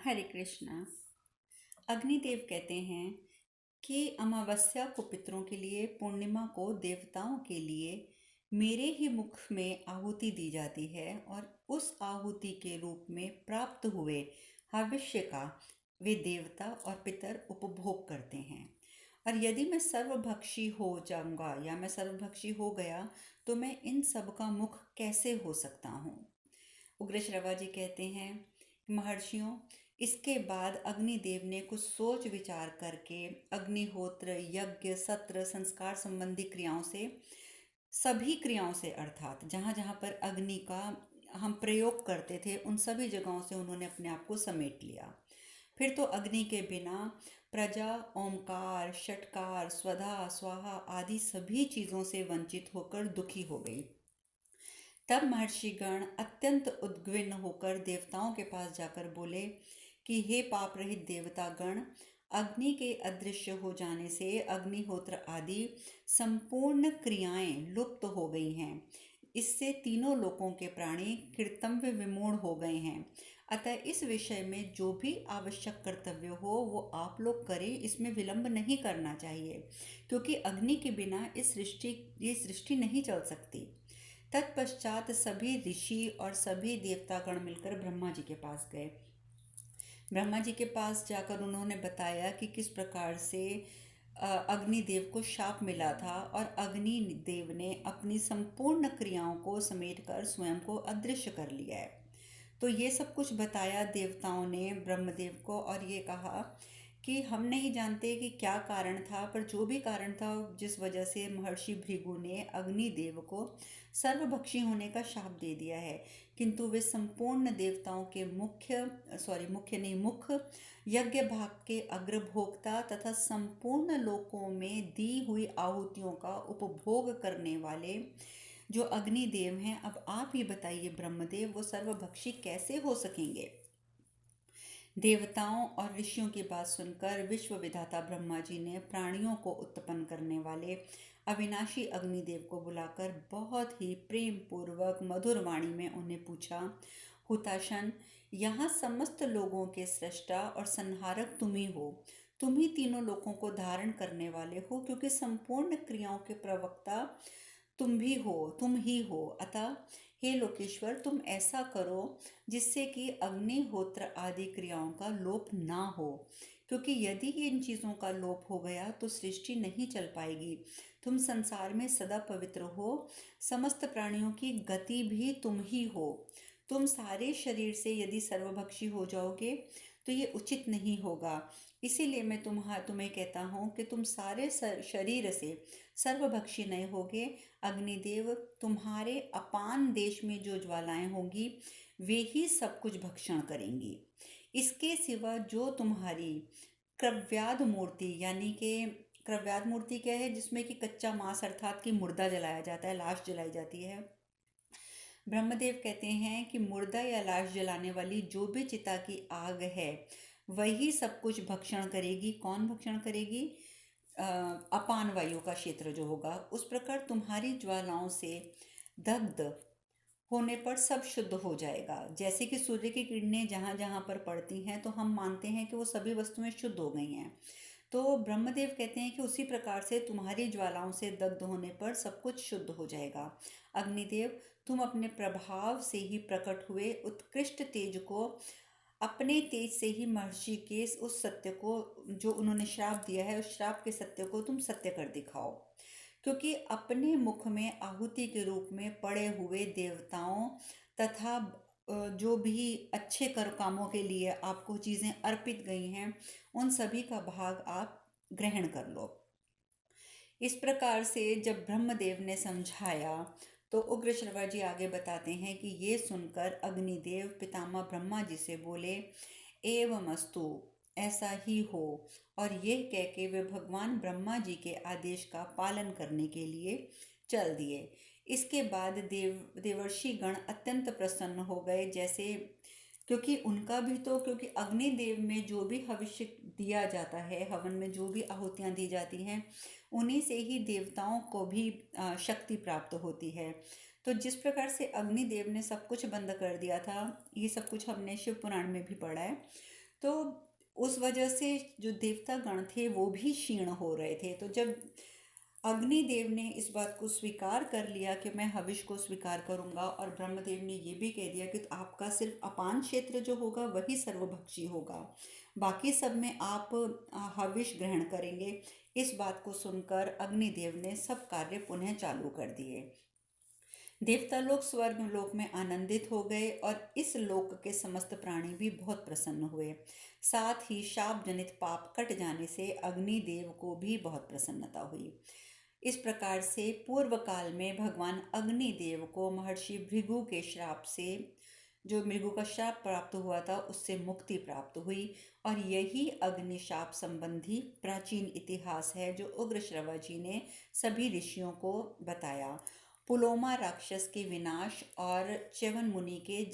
हरे कृष्णा। अग्निदेव कहते हैं कि अमावस्या को पितरों के लिए, पूर्णिमा को देवताओं के लिए मेरे ही मुख में आहुति दी जाती है और उस आहुति के रूप में प्राप्त हुए हविष्य का वे देवता और पितर उपभोग करते हैं। और यदि मैं सर्वभक्षी हो जाऊंगा या मैं सर्वभक्षी हो गया तो मैं इन सब का मुख कैसे हो सकता हूँ। उग्र श्रवा जी कहते हैं, महर्षियों, इसके बाद अग्निदेव ने कुछ सोच विचार करके अग्निहोत्र, यज्ञ, सत्र, संस्कार संबंधी क्रियाओं से, सभी क्रियाओं से, अर्थात जहाँ जहाँ पर अग्नि का हम प्रयोग करते थे उन सभी जगहों से उन्होंने अपने आप को समेट लिया। फिर तो अग्नि के बिना प्रजा ओमकार, षटकार, स्वधा, स्वाहा आदि सभी चीज़ों से वंचित होकर दुखी हो गई। तब महर्षिगण अत्यंत उद्विग्न होकर देवताओं के पास जाकर बोले कि हे पाप रहित देवता गण, अग्नि के अदृश्य हो जाने से अग्निहोत्र आदि संपूर्ण क्रियाएं लुप्त हो गई हैं। इससे तीनों लोकों के प्राणी कीर्तव्य विमूढ़ हो गए हैं। अतः इस विषय में जो भी आवश्यक कर्तव्य हो वो आप लोग करें, इसमें विलंब नहीं करना चाहिए, क्योंकि अग्नि के बिना ये सृष्टि नहीं चल सकती। तत्पश्चात सभी ऋषि और सभी देवतागण मिलकर ब्रह्मा जी के पास गए। ब्रह्मा जी के पास जाकर उन्होंने बताया कि किस प्रकार से अग्निदेव को शाप मिला था और अग्नि देव ने अपनी संपूर्ण क्रियाओं को समेटकर स्वयं को अदृश्य कर लिया है। तो ये सब कुछ बताया देवताओं ने ब्रह्मदेव को और ये कहा कि हम नहीं जानते कि क्या कारण था, पर जो भी कारण था जिस वजह से महर्षि भृगु ने अग्निदेव को सर्वभक्षी होने का शाप दे दिया है, किंतु वे संपूर्ण देवताओं के मुख्य नहीं, मुख, यज्ञ भाग के अग्रभोक्ता तथा संपूर्ण लोकों में दी हुई आहुतियों का उपभोग करने वाले जो अग्निदेव हैं। अब आप ही बताइए ब्रह्मदेव, वो सर्वभक्षी कैसे हो सकेंगे। देवताओं और ऋषियों की बात सुनकर विश्व विधाता ब्रह्मा जी ने प्राणियों को उत्पन्न करने वाले अविनाशी अग्निदेव को बुलाकर बहुत ही प्रेम पूर्वक मधुर वाणी में उन्हें पूछा, हुताशन, यहाँ समस्त लोगों के सृष्टा और संहारक तुम ही हो। तुम ही तीनों लोकों को धारण करने वाले हो, क्योंकि संपूर्ण क्रियाओं के प्रवक्ता तुम ही हो। अतः हे लोकेश्वर, तुम ऐसा करो जिससे कि अग्निहोत्र आदि क्रियाओं का लोप ना हो, क्योंकि यदि इन चीज़ों का लोप हो गया तो सृष्टि नहीं चल पाएगी। तुम संसार में सदा पवित्र हो, समस्त प्राणियों की गति भी तुम ही हो। तुम सारे शरीर से यदि सर्वभक्षी हो जाओगे तो ये उचित नहीं होगा। इसीलिए मैं तुम्हें कहता हूँ कि तुम सारे शरीर से सर्वभक्षी नहीं होगे। अग्निदेव, तुम्हारे अपान देश में जो ज्वालाएं होंगी वे ही सब कुछ भक्षण करेंगी। इसके सिवा जो तुम्हारी क्रव्याद मूर्ति, यानी कि क्रव्याद मूर्ति क्या है, जिसमें कि कच्चा मांस अर्थात कि मुर्दा जलाया जाता है, लाश जलाई जाती है। ब्रह्मदेव कहते हैं कि मुर्दा या लाश जलाने वाली जो भी चिता की आग है वही सब कुछ भक्षण करेगी। कौन भक्षण करेगी? अपान वायु का क्षेत्र जो होगा। उस प्रकार तुम्हारी ज्वालाओं से दग्ध होने पर सब शुद्ध हो जाएगा। जैसे कि सूर्य की किरणें जहाँ जहाँ पर पड़ती हैं तो हम मानते हैं कि वो सभी वस्तुएं शुद्ध हो गई हैं। तो ब्रह्मदेव कहते हैं कि उसी प्रकार से तुम्हारी ज्वालाओं से दग्ध होने पर सब कुछ शुद्ध हो जाएगा। अग्निदेव, तुम अपने प्रभाव से ही प्रकट हुए उत्कृष्ट तेज को, अपने तेज से ही महर्षि के उस सत्य को जो उन्होंने श्राप दिया है, उस श्राप के सत्य को तुम सत्य कर दिखाओ। क्योंकि अपने मुख में आहुति के रूप में पड़े हुए देवताओं तथा जो भी अच्छे कर कामों के लिए आपको चीज़ें अर्पित गई हैं उन सभी का भाग आप ग्रहण कर लो। इस प्रकार से जब ब्रह्मदेव ने समझाया तो उग्रश्रवा जी आगे बताते हैं कि ये सुनकर अग्निदेव पितामह ब्रह्मा जी से बोले, एवमस्तु, ऐसा ही हो। और ये कह के वे भगवान ब्रह्मा जी के आदेश का पालन करने के लिए चल दिए। इसके बाद देवर्षि गण अत्यंत प्रसन्न हो गए, जैसे क्योंकि उनका भी तो, क्योंकि अग्निदेव में जो भी हविष्य दिया जाता है, हवन में जो भी आहुतियाँ दी जाती हैं, उन्हीं से ही देवताओं को भी शक्ति प्राप्त होती है। तो जिस प्रकार से अग्निदेव ने सब कुछ बंद कर दिया था, ये सब कुछ हमने शिव पुराण में भी पढ़ा है। तो उस वजह से जो देवता गण थे वो भी क्षीण हो रहे थे। तो जब अग्निदेव ने इस बात को स्वीकार कर लिया कि मैं हविष को स्वीकार करूंगा, और ब्रह्मदेव ने ये भी कह दिया कि आपका सिर्फ अपान क्षेत्र जो होगा वही सर्वभक्षी होगा, बाकी सब में आप हविष ग्रहण करेंगे। इस बात को सुनकर अग्निदेव ने सब कार्य पुनः चालू कर दिए। देवता लोग स्वर्ग लोक में आनंदित हो गए और इस लोक के समस्त प्राणी भी बहुत प्रसन्न हुए। साथ ही शाप जनित पाप कट जाने से अग्निदेव को भी बहुत प्रसन्नता हुई। इस प्रकार से पूर्व काल में भगवान अग्निदेव को महर्षि भृगु के श्राप से, जो मृगु का श्राप प्राप्त हुआ था, उससे मुक्ति प्राप्त हुई। और यही अग्निशाप संबंधी प्राचीन इतिहास है जो उग्रश्रवा जी ने सभी ऋषियों को बताया। पुलोमा राक्षस के विनाश और च्यवन मुनि के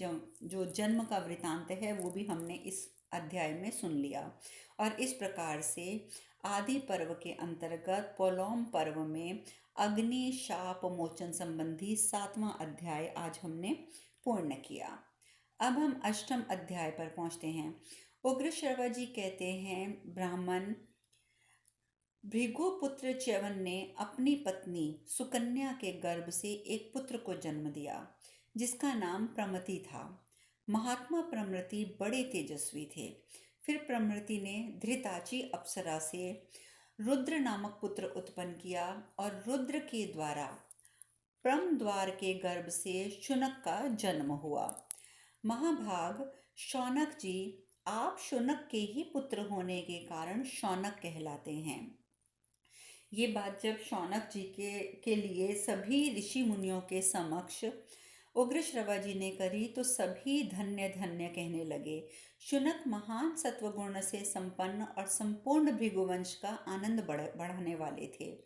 जो जन्म का वृतांत है वो भी हमने इस अध्याय में सुन लिया। और इस प्रकार से आदि पर्व के अंतर्गत पोलोम पर्व में अग्नि शाप मोचन संबंधी 7वां अध्याय आज हमने पूर्ण किया। अब हम अष्टम अध्याय पर पहुंचते हैं। उग्रश्रवा जी कहते हैं, ब्राह्मण भृगुपुत्र च्यवन ने अपनी पत्नी सुकन्या के गर्भ से एक पुत्र को जन्म दिया जिसका नाम प्रमति था। महात्मा प्रमति बड़े तेजस्वी थे। फिर प्रमति ने धृताची अप्सरा से रुद्र नामक पुत्र उत्पन्न किया और रुद्र के द्वारा प्रमद्वार के गर्भ से शुनक का जन्म हुआ। महाभाग शौनक जी, आप शुनक के ही पुत्र होने के कारण शौनक कहलाते हैं। ये बात जब शौनक जी के लिए सभी ऋषि मुनियों के समक्ष उग्रश्रवा जी ने करी तो सभी धन्य धन्य कहने लगे। शुनक महान सत्वगुण से संपन्न और संपूर्ण भृगुवंश का आनंद बढ़ाने वाले थे।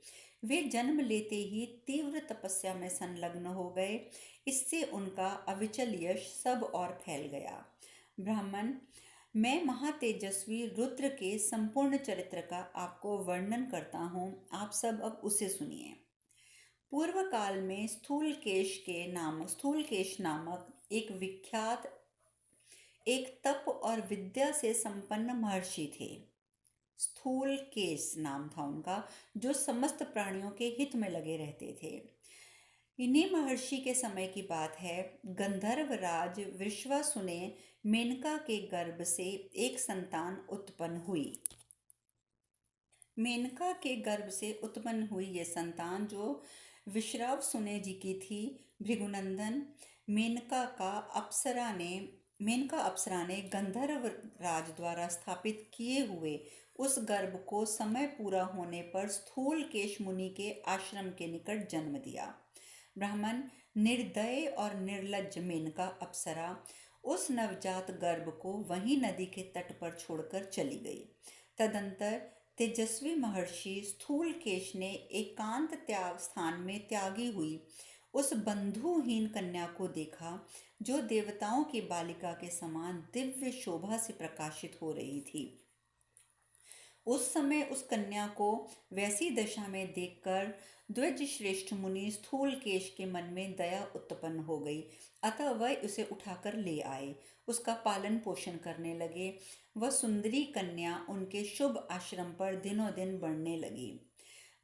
वे जन्म लेते ही तीव्र तपस्या में संलग्न हो गए। इससे उनका अविचल यश सब और फैल गया। ब्राह्मण, मैं महातेजस्वी रुद्र के संपूर्ण चरित्र का आपको वर्णन करता हूँ, आप सब अब उसे सुनिए। पूर्व काल में स्थूलकेश नामक एक विख्यात एक तप और विद्या से संपन्न महर्षि थे। स्थूलकेश नाम था उनका, जो समस्त प्राणियों के हित में लगे रहते थे। इन्हीं महर्षि के समय की बात है। गंधर्व राज विश्वासु ने मेनका के गर्भ से एक संतान उत्पन्न हुई। मेनका के गर्भ से उत्पन्न हुई ये संतान जो विश्वासुने जी की थी, भृगुनंदन मेनका अप्सरा ने गंधर्व राज द्वारा स्थापित किए हुए उस गर्भ को समय पूरा होने पर स्थूलकेश मुनि के आश्रम के निकट जन्म दिया। ब्राह्मण, निर्दय और निर्लज्ज मेनका अप्सरा उस नवजात गर्भ को वहीं नदी के तट पर छोड़कर चली गई। तदंतर तेजस्वी महर्षि स्थूलकेश ने एकांत त्याग स्थान में त्यागी हुई उस बंधुहीन कन्या को देखा जो देवताओं की बालिका के समान दिव्य शोभा से प्रकाशित हो रही थी। उस समय उस कन्या को वैसी दशा में देखकर द्विज श्रेष्ठ मुनि स्थूलकेश के मन में दया उत्पन्न हो गई। अतः वह उसे उठाकर ले आए, उसका पालन पोषण करने लगे। वह सुंदरी कन्या उनके शुभ आश्रम पर दिनों दिन बढ़ने लगी।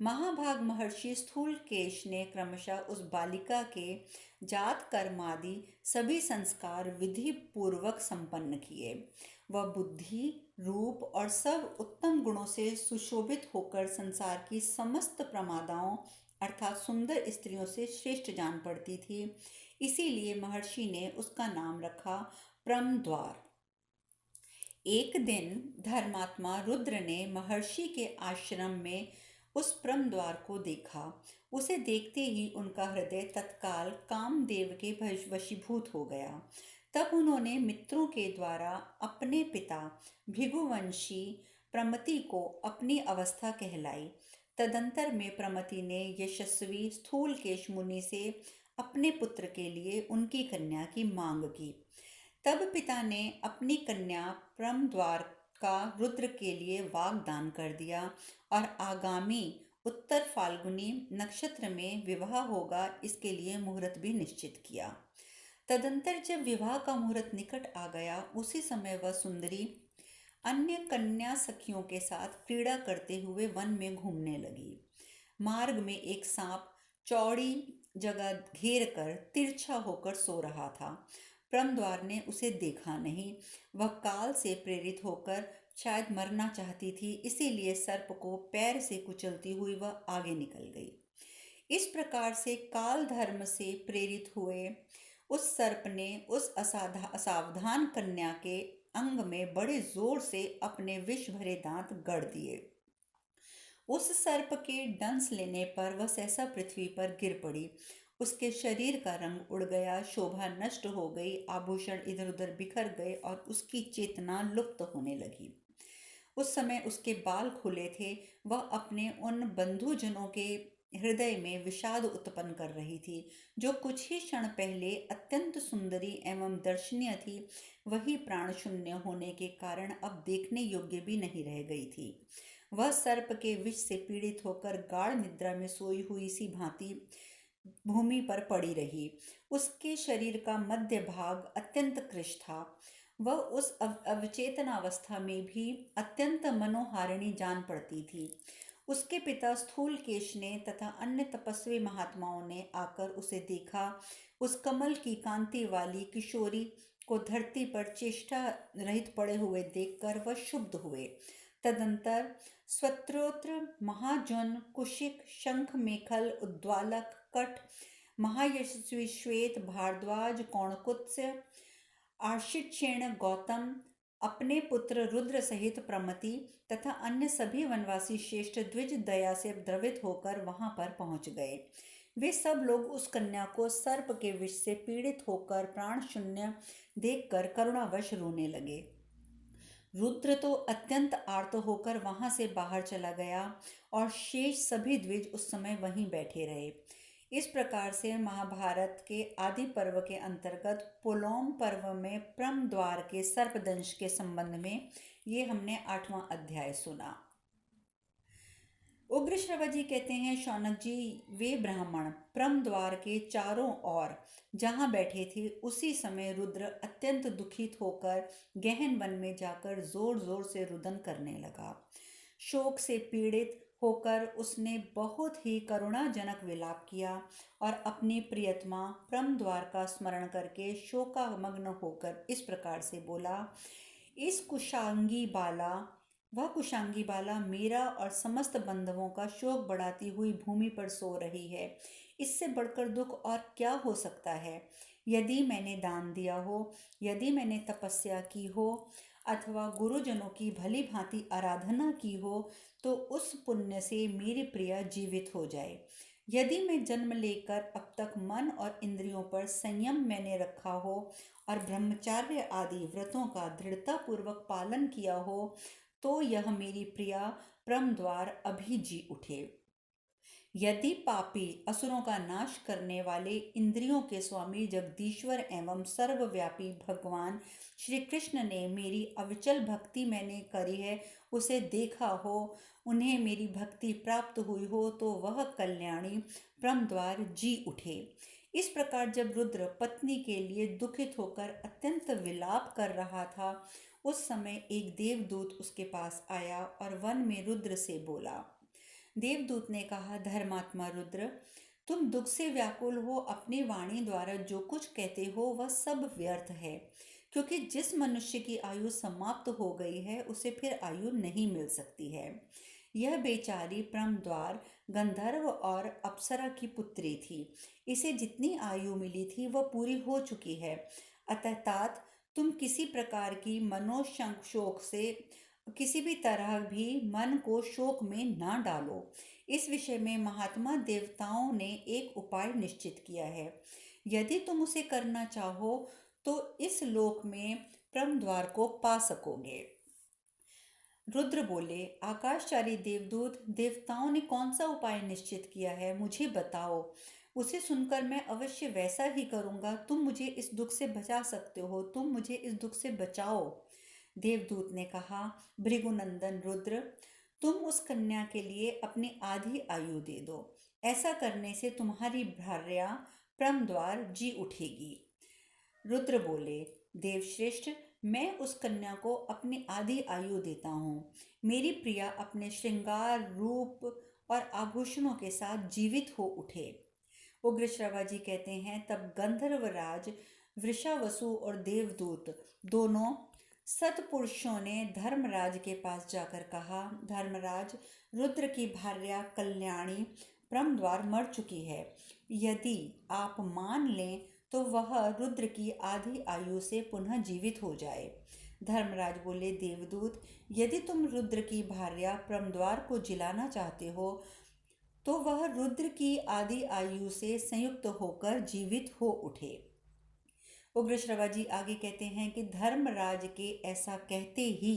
महाभाग महर्षि स्थूलकेश ने क्रमशः उस बालिका के जात कर्म आदि सभी संस्कार विधि पूर्वक संपन्न किए। वह बुद्धि, रूप और सब उत्तम गुणों से सुशोभित होकर संसार की समस्त प्रमादाओं अर्थात सुंदर स्त्रियों से श्रेष्ठ जान पड़ती थी। इसीलिए महर्षि ने उसका नाम रखा प्रमद्वार। एक दिन धर्मात्मा रुद्र ने महर्षि के आश्रम में उस प्रमद्वार को देखा। उसे देखते ही उनका हृदय तत्काल कामदेव के वशीभूत हो गया। तब उन्होंने मित्रों के द्वारा अपने पिता भृगुवंशी प्रमति को अपनी अवस्था कहलाई। तदंतर में प्रमति ने यशस्वी स्थूलकेश मुनि से अपने पुत्र के लिए उनकी कन्या की मांग की। तब पिता ने अपनी कन्या प्रमद्वार का रुद्र के लिए वाग्दान कर दिया और आगामी उत्तर फाल्गुनी नक्षत्र में विवाह होगा, इसके लिए मुहूर्त भी निश्चित किया। तदंतर जब विवाह का मुहूर्त निकट आ गया, उसी समय वह सुंदरी अन्य कन्या सखियों के साथ क्रीड़ा करते हुए वन में घूमने लगी। मार्ग में एक सांप चौड़ी जगह घेर कर तिरछा होकर सो रहा था। ब्रह्मद्वार ने उसे देखा नहीं। वह काल से प्रेरित होकर शायद मरना चाहती थी, इसीलिए सर्प को पैर से कुचलती हुई वह आगे निकल गई। इस प्रकार से काल धर्म से प्रेरित हुए उस सर्प ने उस असावधान कन्या के अंग में बड़े जोर से अपने विष भरे दांत गड़ दिए। उस सर्प के डंस लेने पर वह सहसा पृथ्वी पर गिर पड़ी। उसके शरीर का रंग उड़ गया, शोभा नष्ट हो गई, आभूषण इधर उधर बिखर गए और उसकी चेतना लुप्त होने लगी। उस समय उसके बाल खुले थे। वह अपने उन बंधुजनों के हृदय में विषाद उत्पन्न कर रही थी, जो कुछ ही क्षण पहले अत्यंत सुंदरी एवं दर्शनीय थी। वही प्राण शून्य होने के कारण अब देखने योग्य भी नहीं रह गई थी। वह सर्प के विष से पीड़ित होकर गाढ़ निद्रा में सोई हुई सी भांति भूमि पर पड़ी रही। उसके शरीर का मध्य भाग अत्यंत कृश था। वह उस अवचेतनावस्था में भी अत्यंत मनोहारिणी जान पड़ती थी। उसके पिता स्थूलकेश ने तथा अन्य तपस्वी महात्माओं ने आकर उसे देखा। उस कमल की कांति वाली किशोरी को धरती पर चेष्टा रहित पड़े हुए देखकर वह क्षुब्ध हुए। तदंतर स्वत्रोत्र महाजन कुशिक शंख मेखल उद्वालक कठ महायशस्वी श्वेत भारद्वाज कौणकुत्स्य आशिक्षेण गौतम अपने पुत्र रुद्र सहित प्रमति तथा अन्य सभी वनवासी श्रेष्ठ द्विज दया से द्रवित होकर वहां पर पहुंच गए। वे सब लोग उस कन्या को सर्प के विष से पीड़ित होकर प्राण शून्य देखकर करुणावश रोने लगे। रुद्र तो अत्यंत आर्त होकर वहां से बाहर चला गया और शेष सभी द्विज उस समय वहीं बैठे रहे। इस प्रकार से महाभारत के आदि पर्व के अंतर्गत पुलोम पर्व में ब्रह्मद्वार के सर्पदंश के संबंध में ये हमने 8वां अध्याय सुना। उग्रश्रवा जी कहते हैं, शौनक जी, वे ब्राह्मण ब्रह्मद्वार के चारों ओर जहाँ बैठे थे उसी समय रुद्र अत्यंत दुखित होकर गहन वन में जाकर जोर जोर से रुदन करने लगा। शोक से पीड़ित होकर उसने बहुत ही करुणाजनक विलाप किया और अपनी प्रियतमा ब्रह्मद्वार का स्मरण करके शोकामग्न होकर इस प्रकार से बोला, इस कुशांगी बाला वह कुशांगी बाला मेरा और समस्त बंधुओं का शोक बढ़ाती हुई भूमि पर सो रही है। इससे बढ़कर दुख और क्या हो सकता है। यदि मैंने दान दिया हो, यदि मैंने तपस्या की हो अथवा गुरुजनों की भली भांति आराधना की हो, तो उस पुण्य से मेरी प्रिया जीवित हो जाए। यदि मैं जन्म लेकर अब तक मन और इंद्रियों पर संयम मैंने रखा हो और ब्रह्मचार्य आदि व्रतों का दृढ़तापूर्वक पालन किया हो, तो यह मेरी प्रिया ब्रह्मद्वार अभी जी उठे। यदि पापी असुरों का नाश करने वाले इंद्रियों के स्वामी जगदीश्वर एवं सर्वव्यापी भगवान श्री कृष्ण ने मेरी अविचल भक्ति मैंने करी है उसे देखा हो, उन्हें मेरी भक्ति प्राप्त हुई हो, तो वह कल्याणी ब्रह्मद्वार जी उठे। इस प्रकार जब रुद्र पत्नी के लिए दुखित होकर अत्यंत विलाप कर रहा था, उस समय एक देवदूत उसके पास आया और वन में रुद्र से बोला। देवदूत ने कहा, धर्मात्मा रुद्र, तुम दुख से व्याकुल हो। अपनी वाणी द्वारा जो कुछ कहते हो वह सब व्यर्थ है, क्योंकि जिस मनुष्य की आयु समाप्त हो गई है उसे फिर आयु नहीं मिल सकती है। यह बेचारी ब्रह्मद्वार गंधर्व और अप्सरा की पुत्री थी। इसे जितनी आयु मिली थी वह पूरी हो चुकी है। अतः तात तुम किसी प्रकार की मनोशोक से किसी भी तरह भी मन को शोक में ना डालो। इस विषय में महात्मा देवताओं ने एक उपाय निश्चित किया है। यदि तुम उसे करना चाहो तो इस लोक में ब्रह्मद्वार को पा सकोगे। रुद्र बोले, आकाशचारी देवदूत, देवताओं ने कौन सा उपाय निश्चित किया है, मुझे बताओ। उसे सुनकर मैं अवश्य वैसा ही करूँगा। तुम मुझे इस दुख से बचा सकते हो, तुम मुझे इस दुख से बचाओ। देवदूत ने कहा, भृगुनंदन रुद्र, तुम उस कन्या के लिए अपनी आधी आयु दे दो। ऐसा करने से तुम्हारी भार्या ब्रह्मद्वार जी उठेगी। रुद्र बोले, देवश्रेष्ठ, मैं उस कन्या को अपनी आधी आयु देता हूँ। मेरी प्रिया अपने श्रृंगार, रूप और आभूषणों के साथ जीवित हो उठे। उग्रश्रवा जी कहते हैं, तब गंधर्वराज वृषावसु और देवदूत दोनों सत्पुरुषों ने धर्मराज के पास जाकर कहा, धर्मराज, रुद्र की भार्या कल्याणी ब्रह्मद्वार मर चुकी है। यदि आप मान लें तो वह रुद्र की आधी आयु से पुनः जीवित हो जाए। धर्मराज बोले, देवदूत, यदि तुम रुद्र की भार्या ब्रह्मद्वार को जिलाना चाहते हो तो वह रुद्र की आदि आयु से संयुक्त होकर जीवित हो उठे। उग्रश्रवा जी आगे कहते हैं कि धर्मराज के ऐसा कहते ही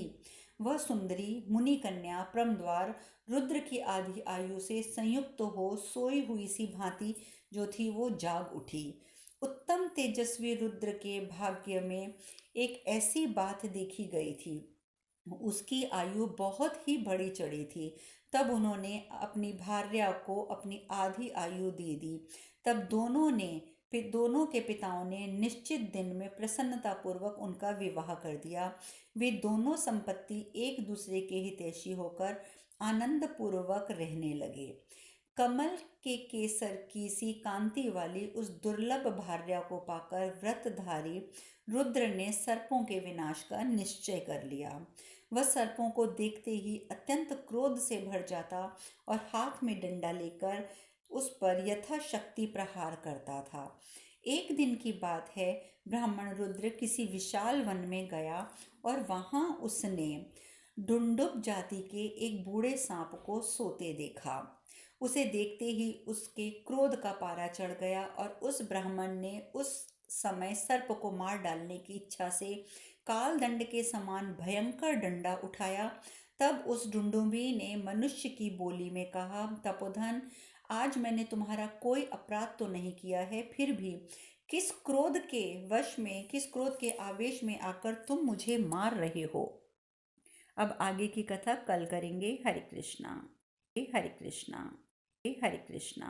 वह सुंदरी मुनि कन्या ब्रह्मद्वार रुद्र की आधी आयु से संयुक्त हो सोई हुई सी भांति जो थी वो जाग उठी। उत्तम तेजस्वी रुद्र के भाग्य में एक ऐसी बात देखी गई थी, उसकी आयु बहुत ही बढ़ी चढ़ी थी। तब उन्होंने अपनी भार्या को अपनी आधी आयु दे दी। तब दोनों के पिताओं ने निश्चित दिन में प्रसन्नतापूर्वक उनका विवाह कर दिया। वे दोनों संपत्ति एक दूसरे के हितैषी होकर आनंद पूर्वक रहने लगे। कमल के केसर की सी कांति वाली उस दुर्लभ भार्या को पाकर व्रतधारी रुद्र ने सर्पों के विनाश का निश्चय कर लिया। वह सर्पों को देखते ही अत्यंत क्रोध से भर जाता और हाथ में डंडा लेकर उस पर यथाशक्ति प्रहार करता था। एक दिन की बात है, ब्राह्मण रुद्र किसी विशाल वन में गया और वहां उसने डुंडुब जाति के एक बूढ़े सांप को सोते देखा। उसे देखते ही उसके क्रोध का पारा चढ़ गया और उस ब्राह्मण ने उस समय सर्प को मार डालने की इच्छा से काल दंड के समान भयंकर डंडा उठाया। तब उस डुंडुबी ने मनुष्य की बोली में कहा, तपोधन, आज मैंने तुम्हारा कोई अपराध तो नहीं किया है, फिर भी किस क्रोध के आवेश में आकर तुम मुझे मार रहे हो। अब आगे की कथा कल करेंगे। हरे कृष्णा, हरे कृष्णा, हरे कृष्णा।